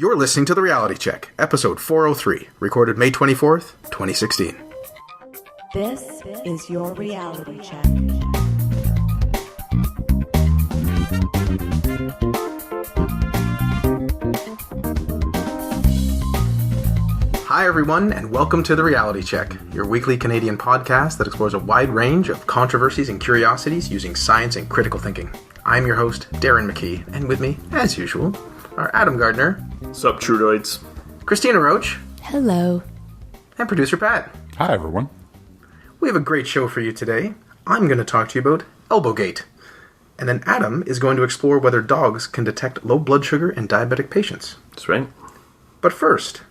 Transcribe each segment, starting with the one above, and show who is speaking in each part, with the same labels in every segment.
Speaker 1: You're listening to The Reality Check, episode 403, recorded May 24th, 2016.
Speaker 2: This is your reality check.
Speaker 1: Hi everyone, and welcome to The Reality Check, your weekly Canadian podcast that explores a wide range of controversies and curiosities using science and critical thinking. I'm your host, Darren McKee, and with me, as usual, are Adam Gardner.
Speaker 3: Sup, Trudoids?
Speaker 1: Christina Roach.
Speaker 2: Hello.
Speaker 1: And producer Pat.
Speaker 4: Hi, everyone.
Speaker 1: We have a great show for you today. I'm going to talk to you about ElbowGate. And then Adam is going to explore whether dogs can detect low blood sugar in diabetic patients.
Speaker 3: That's right.
Speaker 1: But first,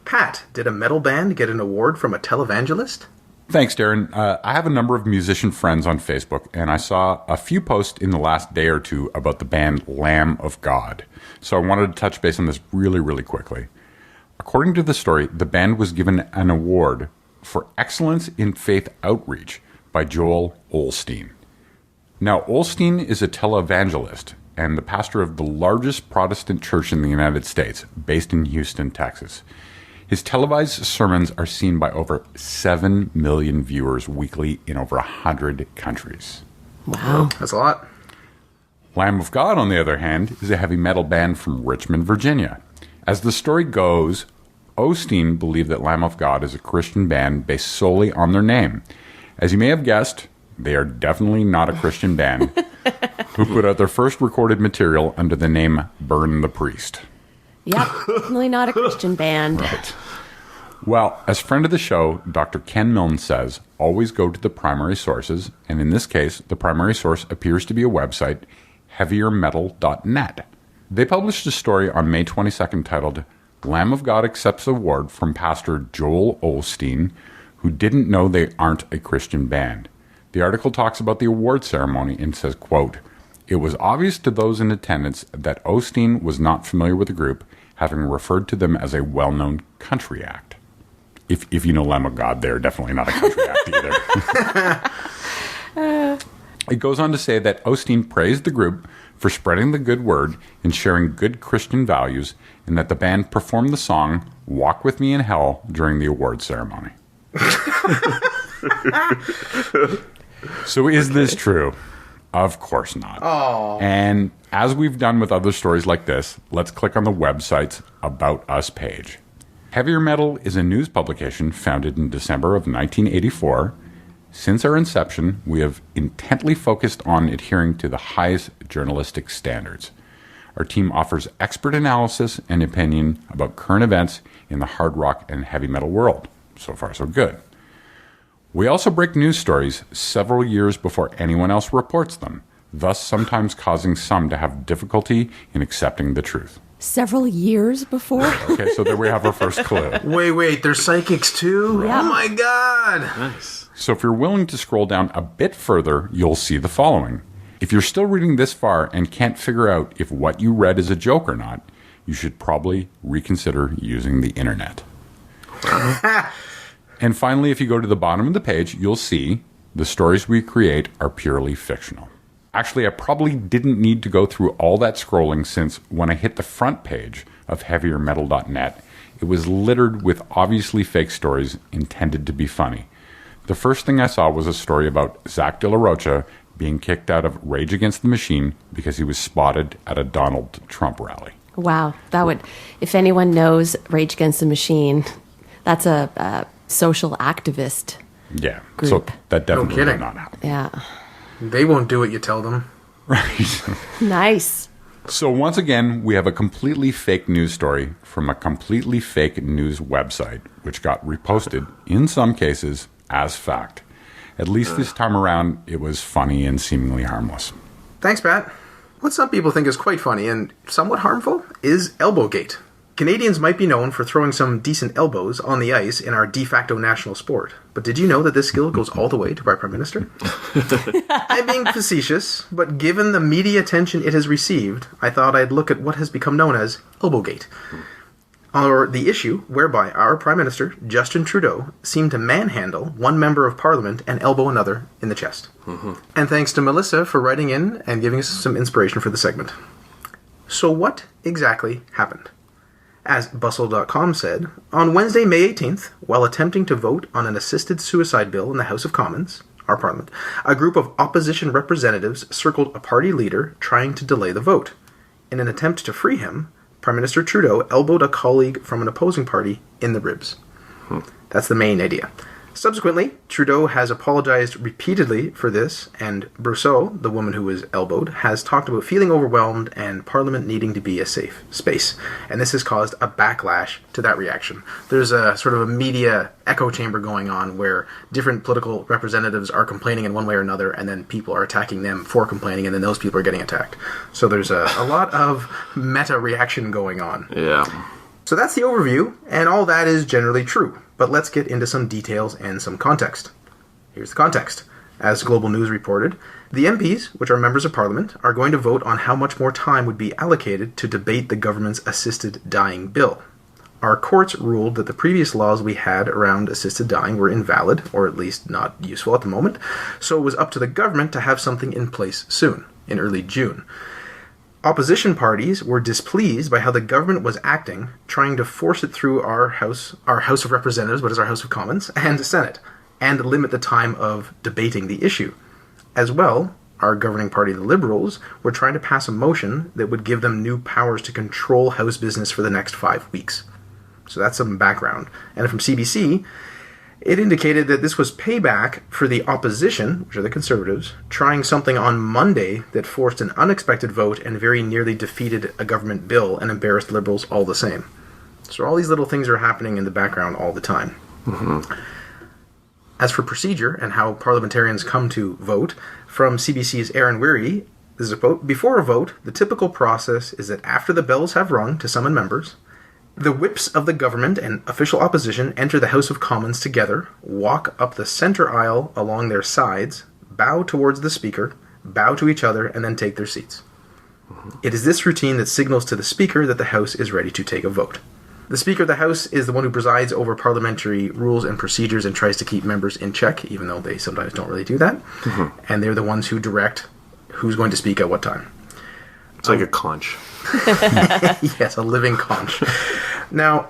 Speaker 1: Pat, did a metal band get an award from a televangelist?
Speaker 4: Thanks, Darren. I have a number of musician friends on Facebook, and I saw a few posts in the last day or two about the band Lamb of God. So I wanted to touch base on this really quickly. According to the story, the band was given an award for excellence in faith outreach by Joel Osteen. Now, Osteen is a televangelist and the pastor of the largest Protestant church in the United States, based in Houston, Texas. His televised sermons are seen by over 7 million viewers weekly in over 100 countries.
Speaker 2: Wow.
Speaker 1: That's a lot.
Speaker 4: Lamb of God, on the other hand, is a heavy metal band from Richmond, Virginia. As the story goes, Osteen believed that Lamb of God is a Christian band based solely on their name. As you may have guessed, they are definitely not a Christian band who put out their first recorded material under the name Burn the Priest.
Speaker 2: Yep, definitely not a Christian band.
Speaker 4: Right. Well, as friend of the show, Dr. Ken Milne says, always go to the primary sources, and in this case, the primary source appears to be a website, heaviermetal.net. They published a story on May 22nd titled, Lamb of God Accepts Award from Pastor Joel Osteen, who didn't know they aren't a Christian band. The article talks about the award ceremony and says, quote, it was obvious to those in attendance that Osteen was not familiar with the group, having referred to them as a well-known country act. If you know Lamb of God, they're definitely not a country act either. It goes on to say that Osteen praised the group for spreading the good word and sharing good Christian values, and that the band performed the song Walk With Me in Hell during the award ceremony. So is this true? Of course not.
Speaker 1: Oh.
Speaker 4: And as we've done with other stories like this, let's click on the website's About Us page. Heavier Metal is a news publication founded in December of 1984. Since our inception, we have intently focused on adhering to the highest journalistic standards. Our team offers expert analysis and opinion about current events in the hard rock and heavy metal world. So far, so good. We also break news stories several years before anyone else reports them, thus sometimes causing some to have difficulty in accepting the truth.
Speaker 2: Several years before?
Speaker 4: Okay, so there we have our first clue.
Speaker 1: Wait, they're psychics too?
Speaker 2: Yeah.
Speaker 1: Oh my god!
Speaker 3: Nice.
Speaker 4: So if you're willing to scroll down a bit further, you'll see the following. If you're still reading this far and can't figure out if what you read is a joke or not, you should probably reconsider using the internet. And finally, if you go to the bottom of the page, you'll see the stories we create are purely fictional. Actually, I probably didn't need to go through all that scrolling, since when I hit the front page of heaviermetal.net, it was littered with obviously fake stories intended to be funny. The first thing I saw was a story about Zach De La Rocha being kicked out of Rage Against the Machine because he was spotted at a Donald Trump rally.
Speaker 2: Wow, that would, if anyone knows Rage Against the Machine, that's a social activist
Speaker 4: Yeah,
Speaker 2: group.
Speaker 4: So that definitely
Speaker 1: kidding.
Speaker 4: did not happen.
Speaker 2: Yeah.
Speaker 1: They won't do what you tell them.
Speaker 4: Right.
Speaker 2: Nice.
Speaker 4: So once again, we have a completely fake news story from a completely fake news website, which got reposted, in some cases, as fact. At least this time around, it was funny and seemingly harmless.
Speaker 1: Thanks, Pat. What some people think is quite funny and somewhat harmful is ElbowGate. Canadians might be known for throwing some decent elbows on the ice in our de facto national sport. But did you know that this skill goes all the way to our Prime Minister? I'm being facetious, but given the media attention it has received, I thought I'd look at what has become known as ElbowGate. Or the issue whereby our Prime Minister, Justin Trudeau, seemed to manhandle one member of Parliament and elbow another in the chest. And thanks to Melissa for writing in and giving us some inspiration for the segment. So what exactly happened? As Bustle.com said, on Wednesday, May 18th, while attempting to vote on an assisted suicide bill in the House of Commons, our parliament, a group of opposition representatives circled a party leader trying to delay the vote. In an attempt to free him, Prime Minister Trudeau elbowed a colleague from an opposing party in the ribs. That's the main idea. Subsequently, Trudeau has apologized repeatedly for this, and Brousseau, the woman who was elbowed, has talked about feeling overwhelmed and Parliament needing to be a safe space. And this has caused a backlash to that reaction. There's a sort of a media echo chamber going on where different political representatives are complaining in one way or another, and then people are attacking them for complaining, and then those people are getting attacked. So there's a lot of meta reaction going on.
Speaker 3: Yeah.
Speaker 1: So that's the overview, and all that is generally true. But let's get into some details and some context. Here's the context. As Global News reported, the MPs, which are members of Parliament, are going to vote on how much more time would be allocated to debate the government's assisted dying bill. Our courts ruled that the previous laws we had around assisted dying were invalid, or at least not useful at the moment, so it was up to the government to have something in place soon, in early June. Opposition parties were displeased by how the government was acting, trying to force it through our House of Representatives, what is our House of Commons, and Senate, and limit the time of debating the issue. As well, our governing party, the Liberals, were trying to pass a motion that would give them new powers to control House business for the next 5 weeks. So that's some background. And from CBC, it indicated that this was payback for the opposition, which are the Conservatives, trying something on Monday that forced an unexpected vote and very nearly defeated a government bill and embarrassed Liberals all the same. So all these little things are happening in the background all the time. Mm-hmm. As for procedure and how parliamentarians come to vote, from CBC's Aaron Weary, this is a quote, "Before a vote, the typical process is that after the bells have rung to summon members, the whips of the government and official opposition enter the House of Commons together, walk up the center aisle along their sides, bow towards the Speaker, bow to each other, and then take their seats. It is this routine that signals to the Speaker that the House is ready to take a vote. The Speaker of the House is the one who presides over parliamentary rules and procedures and tries to keep members in check, even though they sometimes don't really do that. Mm-hmm. And they're the ones who direct who's going to speak at what time.
Speaker 3: It's like a conch.
Speaker 1: Yes, a living conch. Now,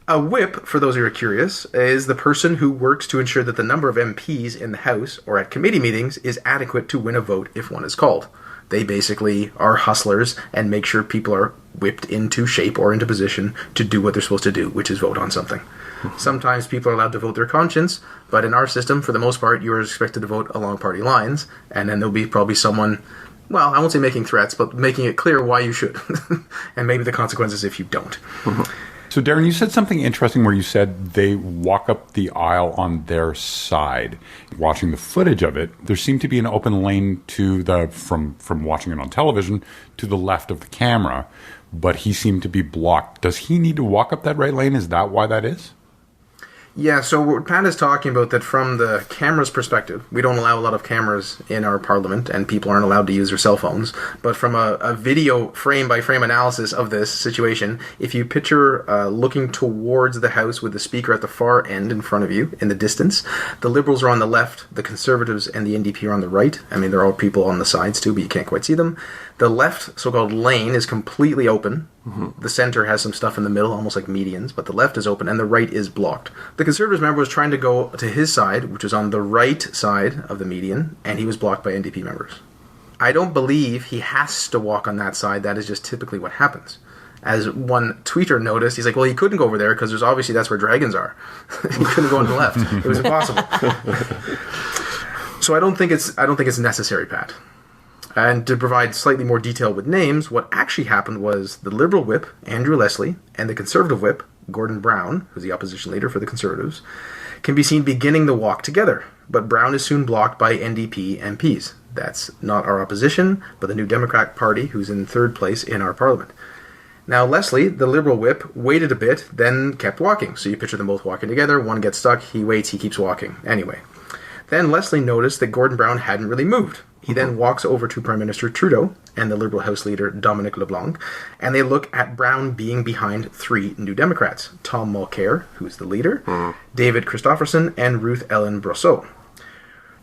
Speaker 1: a whip, for those who are curious, is the person who works to ensure that the number of MPs in the House or at committee meetings is adequate to win a vote if one is called. They basically are hustlers and make sure people are whipped into shape or into position to do what they're supposed to do, which is vote on something. Sometimes people are allowed to vote their conscience, but in our system, for the most part, you are expected to vote along party lines, and then there'll be probably someone, well, I won't say making threats, but making it clear why you should, and maybe the consequences if you don't.
Speaker 4: So, Darren, you said something interesting where you said they walk up the aisle on their side. Watching the footage of it, there seemed to be an open lane to the from watching it on television to the left of the camera, but he seemed to be blocked. Does he need to walk up that right lane? Is that why that is?
Speaker 1: Yeah, so what Pat is talking about, that from the camera's perspective, we don't allow a lot of cameras in our parliament, and people aren't allowed to use their cell phones. But from a video frame-by-frame analysis of this situation, if you picture looking towards the House with the Speaker at the far end in front of you, in the distance, the Liberals are on the left, the Conservatives and the NDP are on the right. I mean, there are people on the sides too, but you can't quite see them. The left, so-called lane, is completely open. Mm-hmm. The center has some stuff in the middle, almost like medians, but the left is open and the right is blocked. The Conservatives member was trying to go to his side, which was on the right side of the median, and he was blocked by NDP members. I don't believe he has to walk on that side. That is just typically what happens. As one tweeter noticed, he's like, well, he couldn't go over there because obviously that's where dragons are. He couldn't go on the left. It was impossible. So I don't think it's necessary, Pat. And to provide slightly more detail with names, what actually happened was the Liberal whip, Andrew Leslie, and the Conservative whip, Gordon Brown, who's the opposition leader for the Conservatives, can be seen beginning the walk together. But Brown is soon blocked by NDP MPs. That's not our opposition, but the New Democrat Party, who's in third place in our parliament. Now, Leslie, the Liberal whip, waited a bit, then kept walking. So you picture them both walking together. One gets stuck, he waits, he keeps walking. Anyway. Then Leslie noticed that Gordon Brown hadn't really moved. He then walks over to Prime Minister Trudeau and the Liberal House leader Dominic LeBlanc, and they look at Brown being behind three New Democrats, Tom Mulcair, who's the leader, David Christopherson, and Ruth Ellen Brosseau.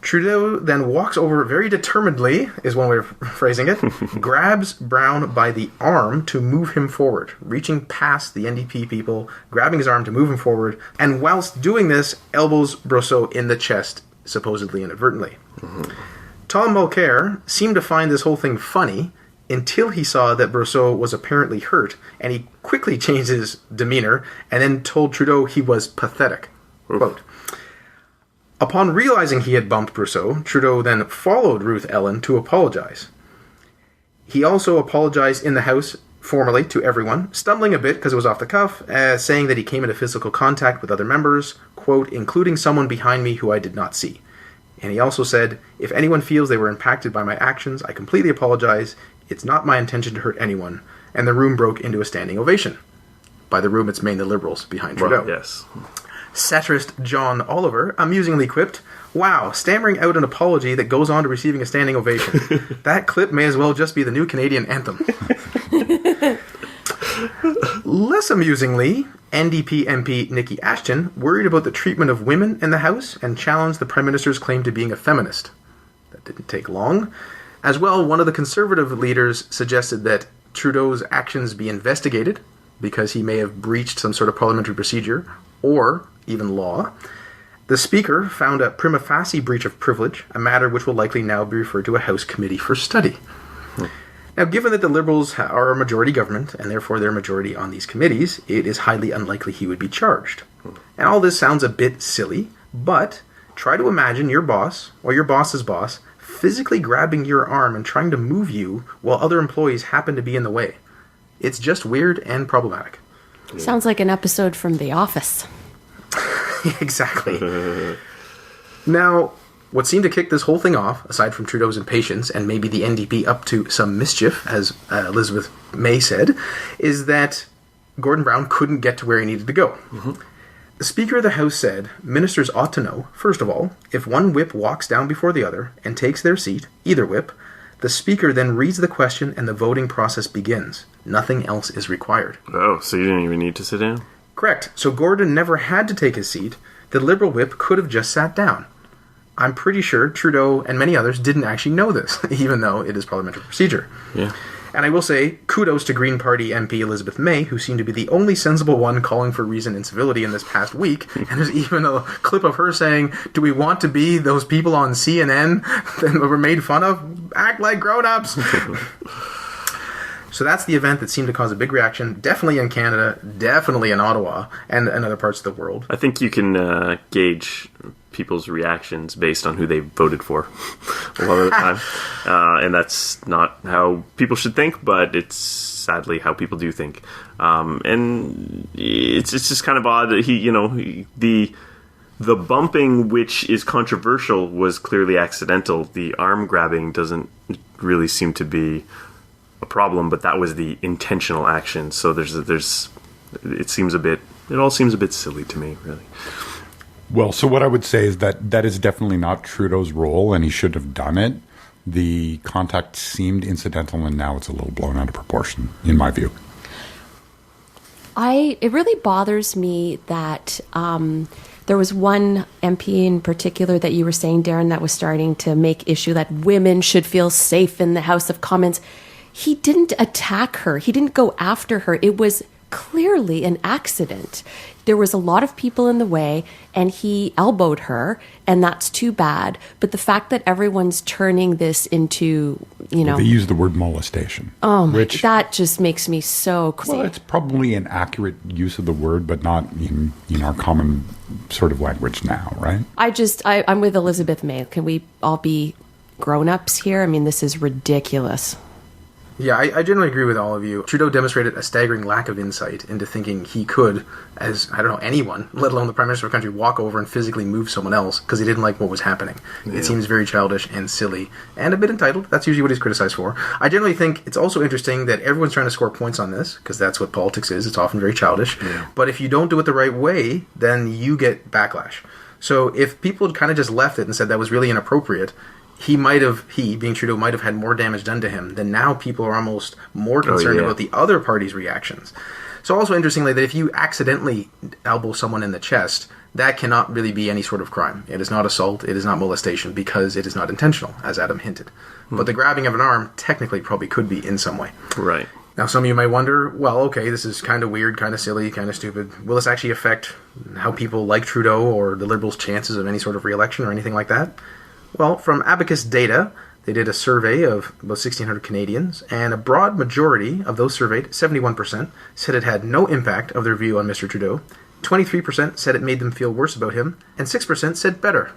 Speaker 1: Trudeau then walks over very determinedly, is one way of phrasing it, grabs Brown by the arm to move him forward, reaching past the NDP people, grabbing his arm to move him forward, and whilst doing this, elbows Brosseau in the chest, supposedly inadvertently. Tom Mulcair seemed to find this whole thing funny until he saw that Brosseau was apparently hurt, and he quickly changed his demeanor and then told Trudeau he was pathetic. Quote, upon realizing he had bumped Brosseau, Trudeau then followed Ruth Ellen to apologize. He also apologized in the House formally to everyone, stumbling a bit because it was off the cuff, saying that he came into physical contact with other members, quote, including someone behind me who I did not see. And he also said, if anyone feels they were impacted by my actions, I completely apologize. It's not my intention to hurt anyone. And the room broke into a standing ovation. By the room, it's mainly the Liberals behind Trudeau.
Speaker 3: Well, yes.
Speaker 1: Satirist John Oliver amusingly quipped, wow, stammering out an apology that goes on to receiving a standing ovation. That clip may as well just be the new Canadian anthem. Less amusingly, NDP MP Nikki Ashton worried about the treatment of women in the House and challenged the Prime Minister's claim to being a feminist. That didn't take long. As well, one of the Conservative leaders suggested that Trudeau's actions be investigated because he may have breached some sort of parliamentary procedure or even law. The Speaker found a prima facie breach of privilege, a matter which will likely now be referred to a House committee for study. Now, given that the Liberals are a majority government, and therefore they're a majority on these committees, it is highly unlikely he would be charged. And all this sounds a bit silly, but try to imagine your boss, or your boss's boss, physically grabbing your arm and trying to move you while other employees happen to be in the way. It's just weird and problematic.
Speaker 2: Sounds like an episode from The Office.
Speaker 1: Exactly. Now, what seemed to kick this whole thing off, aside from Trudeau's impatience and maybe the NDP up to some mischief, as Elizabeth May said, is that Gordon Brown couldn't get to where he needed to go. The Speaker of the House said, ministers ought to know, first of all, if one whip walks down before the other and takes their seat, either whip, the Speaker then reads the question and the voting process begins. Nothing else is required.
Speaker 3: Oh, so you didn't even need to sit down?
Speaker 1: Correct. So Gordon never had to take his seat. The Liberal whip could have just sat down. I'm pretty sure Trudeau and many others didn't actually know this, even though it is parliamentary procedure.
Speaker 3: Yeah.
Speaker 1: And I will say, kudos to Green Party MP Elizabeth May, who seemed to be the only sensible one calling for reason and civility in this past week. And there's even a clip of her saying, do we want to be those people on CNN that were made fun of? Act like grown-ups! So that's the event that seemed to cause a big reaction, definitely in Canada, definitely in Ottawa, and other parts of the world.
Speaker 3: I think you can gauge people's reactions based on who they voted for a lot of the time. And that's not how people should think, but it's sadly how people do think. And it's just kind of odd that the bumping, which is controversial, was clearly accidental. The arm grabbing doesn't really seem to be a problem, but that was the intentional action. So it all seems a bit silly to me, really.
Speaker 4: Well, so what I would say is that is definitely not Trudeau's role, and he should have done it. The contact seemed incidental, and now it's a little blown out of proportion, in my view.
Speaker 2: It really bothers me that there was one MP in particular that you were saying, Darren, that was starting to make issue that women should feel safe in the House of Commons. He didn't attack her. He didn't go after her. It was clearly an accident. There was a lot of people in the way, and he elbowed her, and that's too bad. But the fact that everyone's turning this into,
Speaker 4: They use the word molestation.
Speaker 2: Oh, that just makes me so crazy.
Speaker 4: Well, it's probably an accurate use of the word, but not in our common sort of language now, right?
Speaker 2: I'm with Elizabeth May. Can we all be grown-ups here? I mean, this is ridiculous.
Speaker 1: Yeah, I generally agree with all of you. Trudeau demonstrated a staggering lack of insight into thinking he could, as, anyone, let alone the Prime Minister of a country, walk over and physically move someone else because he didn't like what was happening. Yeah. It seems very childish and silly and a bit entitled. That's usually what he's criticized for. I generally think it's also interesting that everyone's trying to score points on this because that's what politics is. It's often very childish. Yeah. But if you don't do it the right way, then you get backlash. So if people had kind of just left it and said that was really inappropriate, he, being Trudeau, might have had more damage done to him. Then now people are almost more concerned about the other party's reactions. So also interestingly, that if you accidentally elbow someone in the chest, that cannot really be any sort of crime. It is not assault, it is not molestation, because it is not intentional, as Adam hinted. But the grabbing of an arm technically probably could be in some way.
Speaker 3: Right.
Speaker 1: Now, some of you might wonder, well, okay, this is kind of weird, kind of silly, kind of stupid. Will this actually affect how people like Trudeau or the Liberals' chances of any sort of re-election or anything like that? Well, from Abacus data, they did a survey of about 1,600 Canadians, and a broad majority of those surveyed, 71%, said it had no impact of their view on Mr. Trudeau. 23% said it made them feel worse about him, and 6% said better.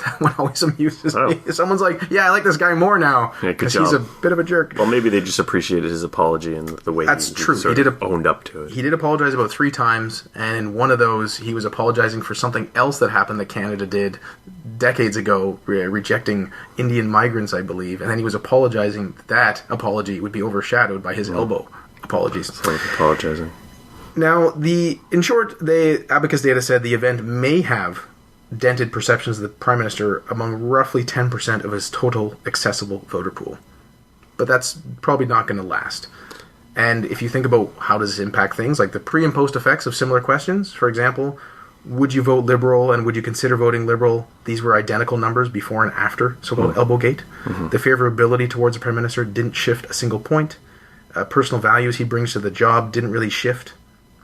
Speaker 1: That one always amuses me. Someone's like, yeah, I like this guy more now, because he's a bit of a jerk.
Speaker 3: Well, maybe they just appreciated his apology and the way
Speaker 1: That's true.
Speaker 3: He sort of owned up to it.
Speaker 1: He did apologize about 3 times, and in one of those, he was apologizing for something else that happened that Canada did decades ago, rejecting Indian migrants, I believe, and then he was apologizing. That apology would be overshadowed by his elbow apologies.
Speaker 3: Apologizing.
Speaker 1: Now, in short, Abacus data said the event may have dented perceptions of the Prime Minister among roughly 10% of his total accessible voter pool. But that's probably not going to last. And if you think about how does this impact things, like the pre- and post-effects of similar questions, for example, would you vote Liberal and would you consider voting Liberal? These were identical numbers before and after so-called ElbowGate. The favorability towards the Prime Minister didn't shift a single point. Personal values he brings to the job didn't really shift.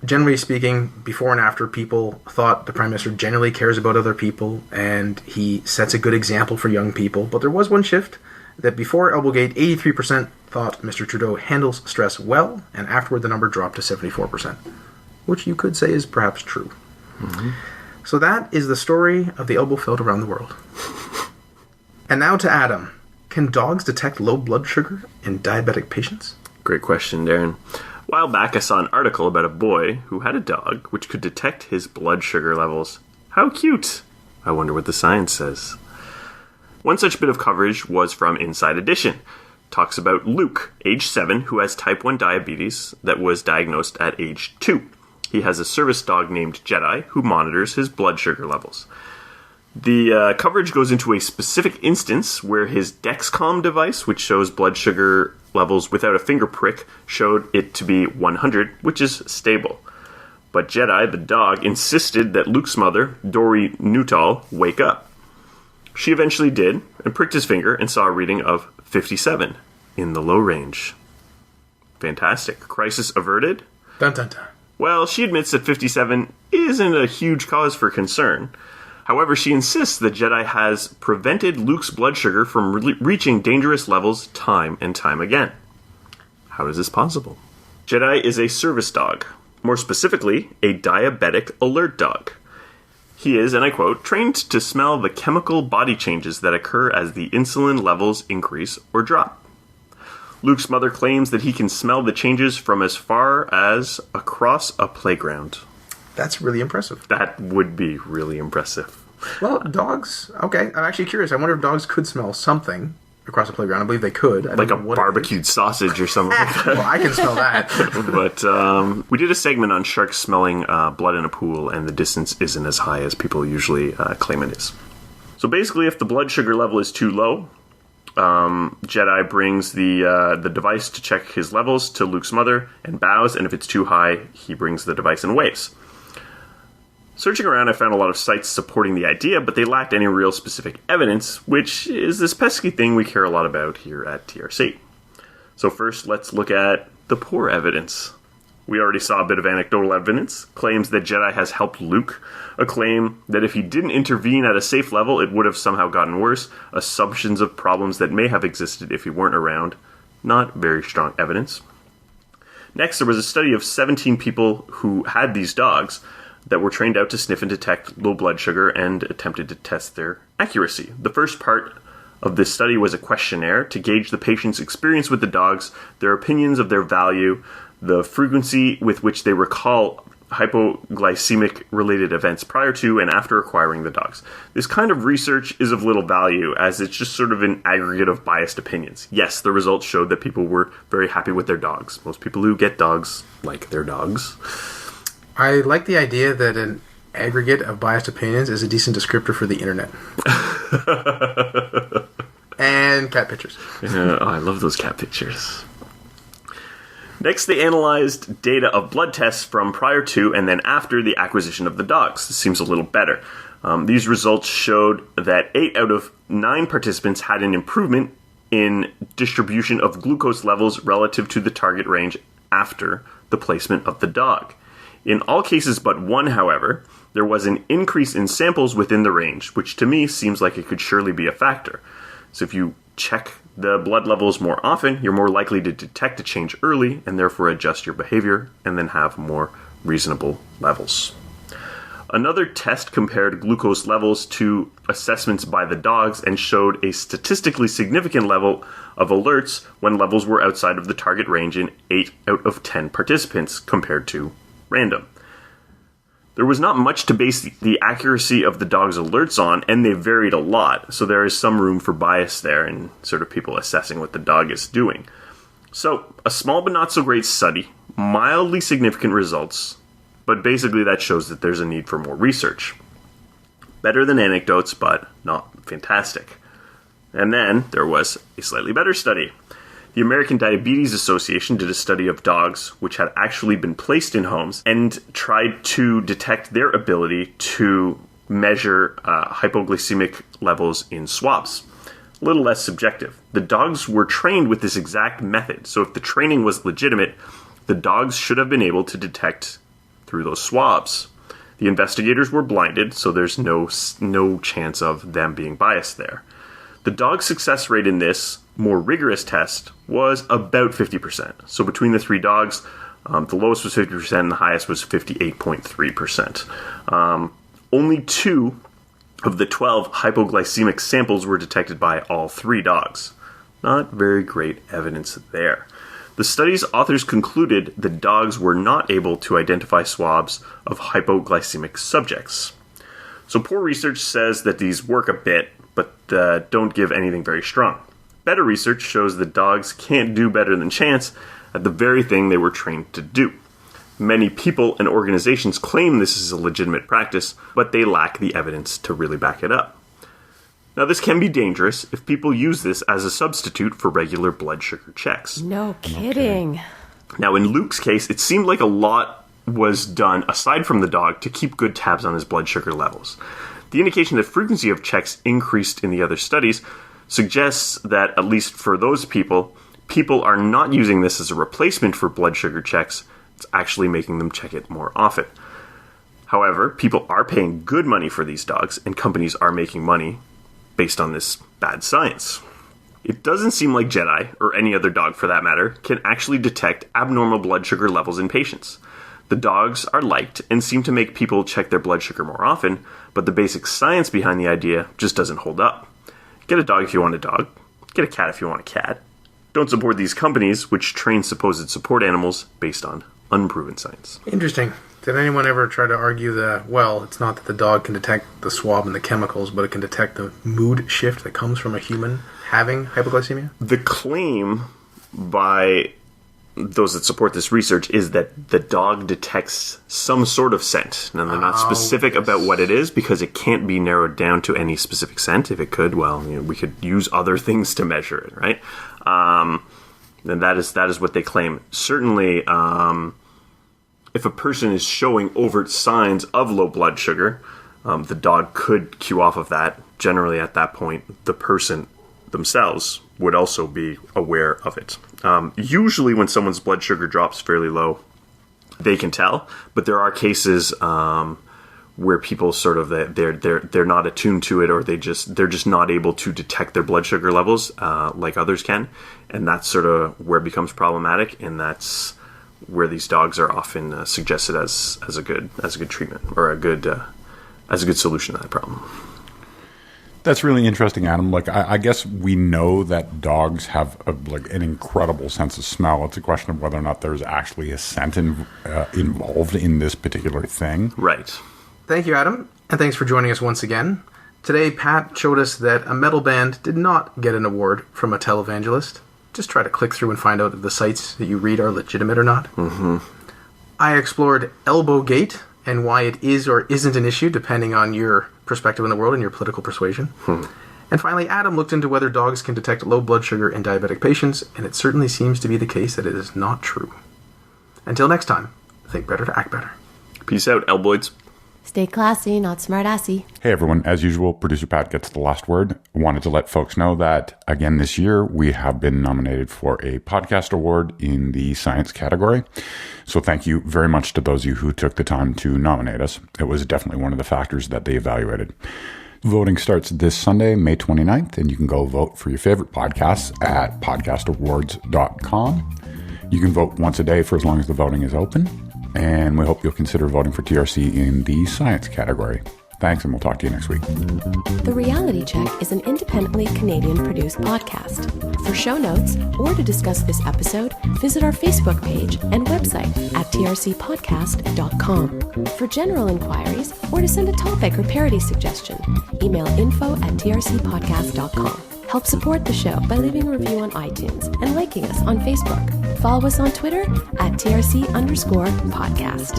Speaker 1: Generally speaking, before and after, people thought the Prime Minister generally cares about other people and he sets a good example for young people. But there was one shift that before ElbowGate, 83% thought Mr. Trudeau handles stress well, and afterward the number dropped to 74%, which you could say is perhaps true. So that is the story of the elbow felt around the world. And now to Adam. Can dogs detect low blood sugar in diabetic patients?
Speaker 3: Great question, Darren. A while back, I saw an article about a boy who had a dog which could detect his blood sugar levels. How cute! I wonder what the science says. One such bit of coverage was from Inside Edition. Talks about Luke, age 7, who has type 1 diabetes that was diagnosed at age 2. He has a service dog named Jedi who monitors his blood sugar levels. The coverage goes into a specific instance where his Dexcom device, which shows blood sugar levels without a finger prick, showed it to be 100, which is stable. But Jedi, the dog, insisted that Luke's mother, Dory Nuttall, wake up. She eventually did, and pricked his finger and saw a reading of 57, in the low range. Fantastic. Crisis averted?
Speaker 1: Dun dun dun.
Speaker 3: Well, she admits that 57 isn't a huge cause for concern. However, she insists that Jedi has prevented Luke's blood sugar from reaching dangerous levels time and time again. How is this possible? Jedi is a service dog. More specifically, a diabetic alert dog. He is, and I quote, trained to smell the chemical body changes that occur as the insulin levels increase or drop. Luke's mother claims that he can smell the changes from as far as across a playground.
Speaker 1: That's really impressive.
Speaker 3: That would be really impressive.
Speaker 1: Well, dogs, okay. I'm actually curious. I wonder if dogs could smell something across a playground. I believe they could.
Speaker 3: Like a barbecued sausage or something like that.
Speaker 1: Well, I can smell that.
Speaker 3: But we did a segment on sharks smelling blood in a pool, and the distance isn't as high as people usually claim it is. So basically, if the blood sugar level is too low, Jedi brings the device to check his levels to Luke's mother and bows, and if it's too high, he brings the device and waves. Searching around, I found a lot of sites supporting the idea, but they lacked any real specific evidence, which is this pesky thing we care a lot about here at TRC. So first, let's look at the poor evidence. We already saw a bit of anecdotal evidence, claims that Jedi has helped Luke, a claim that if he didn't intervene at a safe level, it would have somehow gotten worse, assumptions of problems that may have existed if he weren't around. Not very strong evidence. Next, there was a study of 17 people who had these dogs that were trained out to sniff and detect low blood sugar and attempted to test their accuracy. The first part of this study was a questionnaire to gauge the patient's experience with the dogs, their opinions of their value, the frequency with which they recall hypoglycemic related events prior to and after acquiring the dogs. This kind of research is of little value as it's just sort of an aggregate of biased opinions. Yes, the results showed that people were very happy with their dogs. Most people who get dogs like their dogs.
Speaker 1: I like the idea that an aggregate of biased opinions is a decent descriptor for the internet. And cat pictures.
Speaker 3: I love those cat pictures. Next, they analyzed data of blood tests from prior to and then after the acquisition of the dogs. This seems a little better. These results showed that 8 out of 9 participants had an improvement in distribution of glucose levels relative to the target range after the placement of the dog. In all cases but one, however, there was an increase in samples within the range, which to me seems like it could surely be a factor. So if you check the blood levels more often, you're more likely to detect a change early and therefore adjust your behavior and then have more reasonable levels. Another test compared glucose levels to assessments by the dogs and showed a statistically significant level of alerts when levels were outside of the target range in 8 out of 10 participants compared to random. There was not much to base the accuracy of the dog's alerts on, and they varied a lot, so there is some room for bias there in sort of people assessing what the dog is doing. So, a small but not so great study, mildly significant results, but basically that shows that there's a need for more research. Better than anecdotes, but not fantastic. And then there was a slightly better study. The American Diabetes Association did a study of dogs which had actually been placed in homes and tried to detect their ability to measure hypoglycemic levels in swabs. A little less subjective. The dogs were trained with this exact method, so if the training was legitimate, the dogs should have been able to detect through those swabs. The investigators were blinded, so there's no chance of them being biased there. The dog's success rate in this more rigorous test was about 50%. So between the 3 dogs, the lowest was 50% and the highest was 58.3%. Only 2 of the 12 hypoglycemic samples were detected by all 3 dogs. Not very great evidence there. The study's authors concluded that dogs were not able to identify swabs of hypoglycemic subjects. So poor research says that these work a bit, but don't give anything very strong. Better research shows that dogs can't do better than chance at the very thing they were trained to do. Many people and organizations claim this is a legitimate practice, but they lack the evidence to really back it up. Now, this can be dangerous if people use this as a substitute for regular blood sugar checks.
Speaker 2: No kidding.
Speaker 4: Okay.
Speaker 3: Now, in Luke's case, it seemed like a lot was done, aside from the dog, to keep good tabs on his blood sugar levels. The indication that frequency of checks increased in the other studies suggests that, at least for those people are not using this as a replacement for blood sugar checks. It's actually making them check it more often. However, people are paying good money for these dogs, and companies are making money based on this bad science. It doesn't seem like Jedi, or any other dog for that matter, can actually detect abnormal blood sugar levels in patients. The dogs are liked and seem to make people check their blood sugar more often, but the basic science behind the idea just doesn't hold up. Get a dog if you want a dog. Get a cat if you want a cat. Don't support these companies which train supposed support animals based on unproven science.
Speaker 1: Interesting. Did anyone ever try to argue that, well, it's not that the dog can detect the swab and the chemicals, but it can detect the mood shift that comes from a human having hypoglycemia?
Speaker 3: The claim by those that support this research is that the dog detects some sort of scent. Now, they're not specific about what it is because it can't be narrowed down to any specific scent. If it could, well, we could use other things to measure it, right? And that is what they claim. Certainly, if a person is showing overt signs of low blood sugar, the dog could cue off of that. Generally, at that point, the person themselves would also be aware of it. Usually, when someone's blood sugar drops fairly low, they can tell. But there are cases where people sort of they're not attuned to it, or they're just not able to detect their blood sugar levels like others can, and that's sort of where it becomes problematic. And that's where these dogs are often suggested as a good treatment, or as a good solution to that problem.
Speaker 4: That's really interesting, Adam. Like, I guess we know that dogs have an incredible sense of smell. It's a question of whether or not there's actually a scent involved in this particular thing.
Speaker 3: Right.
Speaker 1: Thank you, Adam, and thanks for joining us once again. Today, Pat showed us that a metal band did not get an award from a televangelist. Just try to click through and find out if the sites that you read are legitimate or not.
Speaker 3: Mm-hmm.
Speaker 1: I explored ElbowGate and why it is or isn't an issue depending on your perspective in the world and your political persuasion. And finally, Adam looked into whether dogs can detect low blood sugar in diabetic patients, and it certainly seems to be the case that it is not true. Until next time, think better to act better.
Speaker 3: Peace out, Elboids.
Speaker 2: Stay classy, not smart-assy.
Speaker 4: Hey everyone, as usual, producer Pat gets the last word. I wanted to let folks know that, again this year, we have been nominated for a podcast award in the science category. So thank you very much to those of you who took the time to nominate us. It was definitely one of the factors that they evaluated. Voting starts this Sunday, May 29th, and you can go vote for your favorite podcasts at podcastawards.com. You can vote once a day for as long as the voting is open. And we hope you'll consider voting for TRC in the science category. Thanks, and we'll talk to you next week.
Speaker 2: The Reality Check is an independently Canadian-produced podcast. For show notes or to discuss this episode, visit our Facebook page and website at trcpodcast.com. For general inquiries or to send a topic or parody suggestion, email info@trcpodcast.com. Help support the show by leaving a review on iTunes and liking us on Facebook. Follow us on Twitter at TRC_podcast.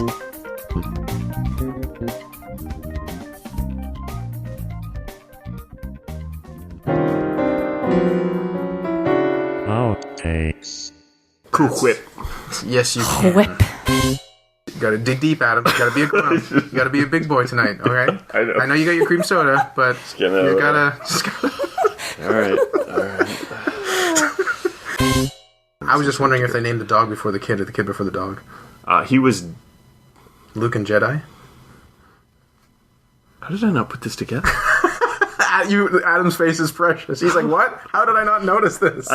Speaker 5: Outtakes.
Speaker 1: Cool whip. Yes, you can.
Speaker 2: Whip.
Speaker 1: You gotta dig deep, Adam. You gotta be a grown. You gotta be a big boy tonight, okay?
Speaker 3: I know
Speaker 1: you got your cream soda, but you gotta...
Speaker 3: All right.
Speaker 1: I was just wondering if they named the dog before the kid or the kid before the dog.
Speaker 3: He was...
Speaker 1: Luke and Jedi?
Speaker 3: How did I not put this together?
Speaker 1: Adam's face is precious. He's like, what? How did I not notice this?